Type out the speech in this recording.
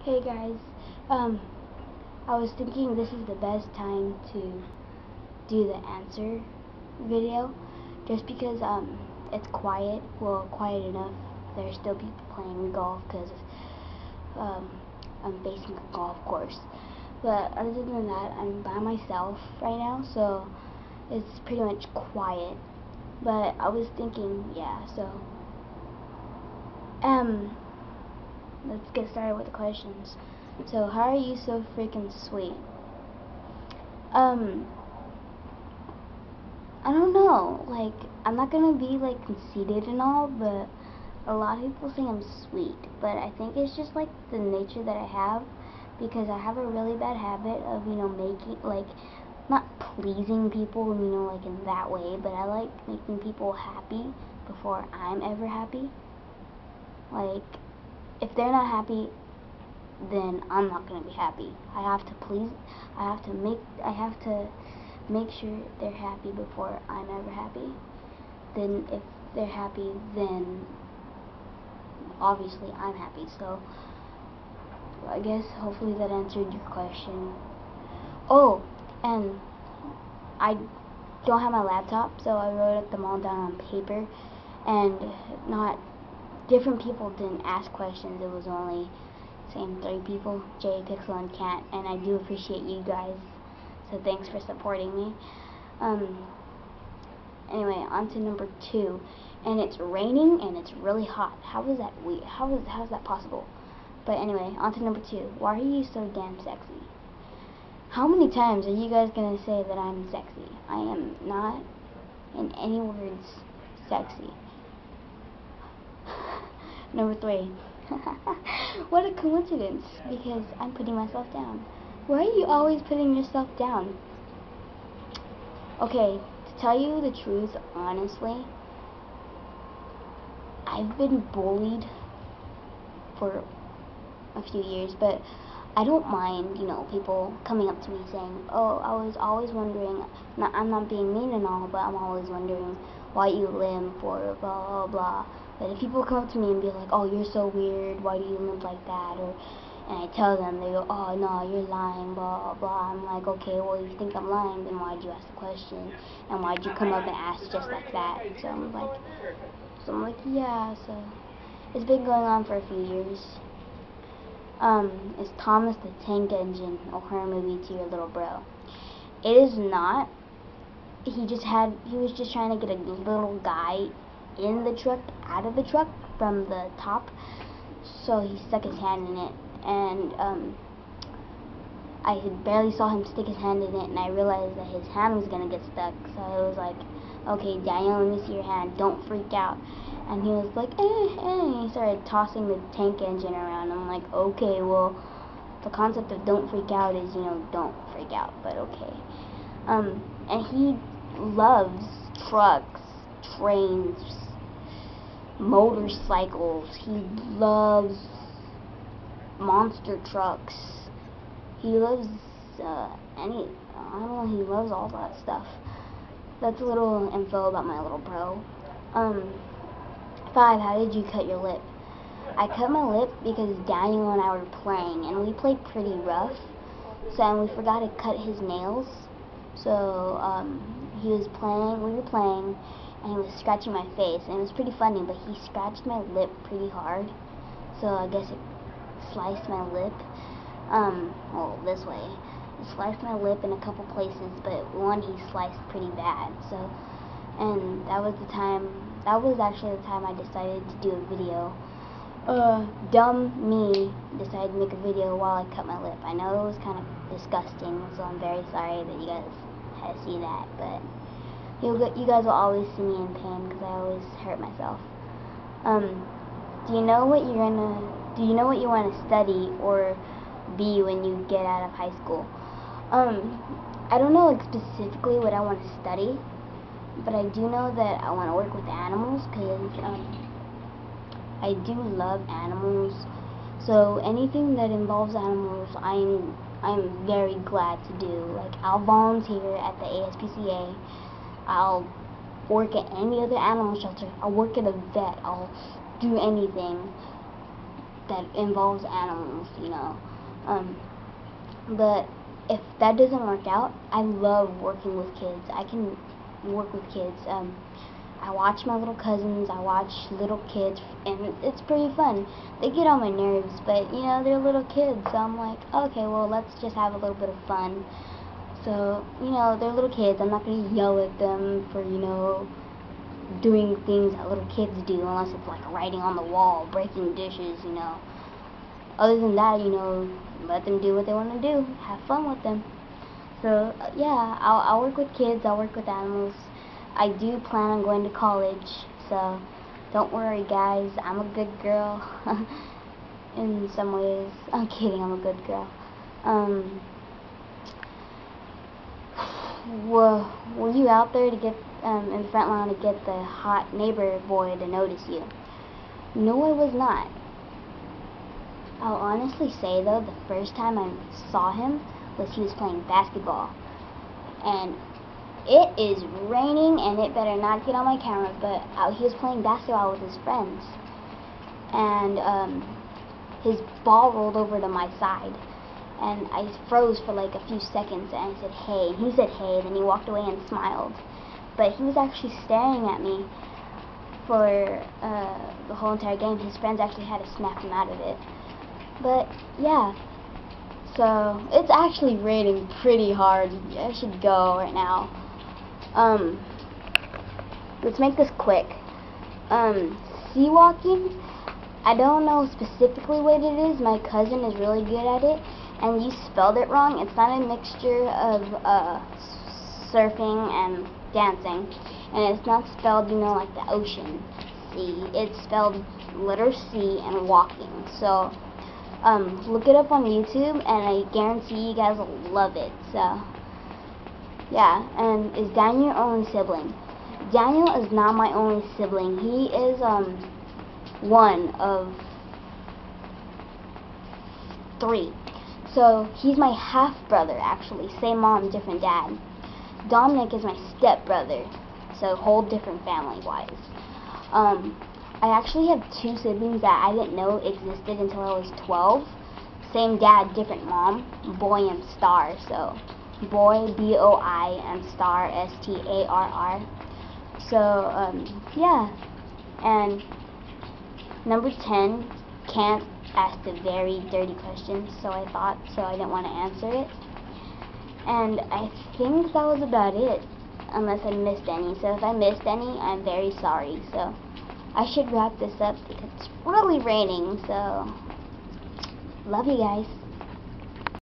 Hey guys, I was thinking this is the best time to do the answer video, just because it's quiet, well, quiet enough. There's still people playing golf because I'm facing a golf course. But other than that, I'm by myself right now, so it's pretty much quiet. But I was thinking, yeah, so let's get started with the questions. So, how are you so freaking sweet? I don't know. Like, I'm not gonna be like conceited and all, but a lot of people think I'm sweet. But I think it's just like the nature that I have, because I have a really bad habit of, making, like, not pleasing people, like in that way, but I like making people happy before I'm ever happy. Like, if they're not happy, then I'm not gonna be happy. I have to please. I have to make sure they're happy before I'm ever happy. Then if they're happy, then obviously I'm happy. So I guess hopefully that answered your question. Oh, and I don't have my laptop, so I wrote them all down on paper, and not different people didn't ask questions. It was only same 3 people, Jay, Pixel, and Cat, and I do appreciate you guys, so thanks for supporting me. Anyway, on to number 2, and it's raining and it's really hot. How is that weird? How's that possible? But anyway, on to number 2. Why are you so damn sexy? How many times are you guys gonna say that I'm sexy? I am not, in any words, sexy. Number 3. What a coincidence, because I'm putting myself down. Why are you always putting yourself down? Okay, to tell you the truth, honestly, I've been bullied for a few years, but I don't mind, people coming up to me saying, oh, I was always wondering, I'm not being mean and all, but I'm always wondering why you limp or blah, blah, blah. But if people come up to me and be like, oh, you're so weird, why do you limp like that? And I tell them, they go, oh, no, you're lying, blah, blah. I'm like, okay, well, if you think I'm lying, then why'd you ask the question? And why'd you come up and ask just like that? So I'm like, yeah, so it's been going on for a few years. Is Thomas the Tank Engine a horror movie to your little bro? It is not. He was just trying to get a little guy in the truck, out of the truck from the top, so he stuck his hand in it, and I barely saw him stick his hand in it, and I realized that his hand was gonna get stuck, so I was like, okay, Daniel, let me see your hand, don't freak out. And he was like, and he started tossing the tank engine around. I'm like, okay, well, the concept of don't freak out is, don't freak out, but okay. And he loves trucks, trains, motorcycles. He loves monster trucks. He loves, I don't know, he loves all that stuff. That's a little info about my little bro. 5, how did you cut your lip? I cut my lip because Daniel and I were playing, and we played pretty rough, and we forgot to cut his nails. So, we were playing, and he was scratching my face, and it was pretty funny, but he scratched my lip pretty hard, so I guess it sliced my lip, well, this way. It sliced my lip in a couple places, but one he sliced pretty bad, so, and that was actually the time I decided to do a video. Dumb me decided to make a video while I cut my lip. I know it was kind of disgusting, so I'm very sorry that you guys had to see that, but you guys will always see me in pain because I always hurt myself. Do you know what you want to study or be when you get out of high school? I don't know specifically what I want to study, but I do know that I want to work with animals because I do love animals. So anything that involves animals, I'm very glad to do. Like, I'll volunteer at the ASPCA. I'll work at any other animal shelter. I'll work at a vet. I'll do anything that involves animals, you know. But if that doesn't work out, I love working with kids. I can work with kids. I watch my little cousins, I watch little kids, and it's pretty fun. They get on my nerves, but, you know, they're little kids, so I'm like, okay, well, let's just have a little bit of fun. So, you know, they're little kids. I'm not going to yell at them for, you know, doing things that little kids do, unless it's like writing on the wall, breaking dishes, you know. Other than that, you know, let them do what they want to do. Have fun with them. So, yeah, I'll work with kids, I'll work with animals. I do plan on going to college, so don't worry, guys. I'm a good girl in some ways. I'm kidding, I'm a good girl. Were you out there to get in the front line to get the hot neighbor boy to notice you? No, I was not. I'll honestly say, though, the first time I saw him was he was playing basketball. And it is raining, and it better not get on my camera, but he was playing basketball with his friends. And his ball rolled over to my side. And I froze for like a few seconds, and I said, hey. And he said, hey, then he walked away and smiled. But he was actually staring at me for the whole entire game. His friends actually had to snap him out of it. But, yeah. So, it's actually raining pretty hard. I should go right now. Let's make this quick. Sea walking, I don't know specifically what it is. My cousin is really good at it, and you spelled it wrong. It's not a mixture of surfing and dancing, and it's not spelled, you know, like the ocean, sea. It's spelled letter C and walking. So, look it up on YouTube, and I guarantee you guys will love it. So, yeah. And is Daniel your only sibling? Daniel is not my only sibling. He is one of 3. So he's my half brother, actually. Same mom, different dad. Dominic is my step brother, so whole different family wise. I actually have 2 siblings that I didn't know existed until I was 12. Same dad, different mom. Boy and Star. So Boy, B-O-I, and Star, S-T-A-R-R. So, yeah. And number 10 can't ask the very dirty questions, so I didn't want to answer it. And I think that was about it, unless I missed any. So if I missed any, I'm very sorry. So I should wrap this up because it's really raining. So love you guys.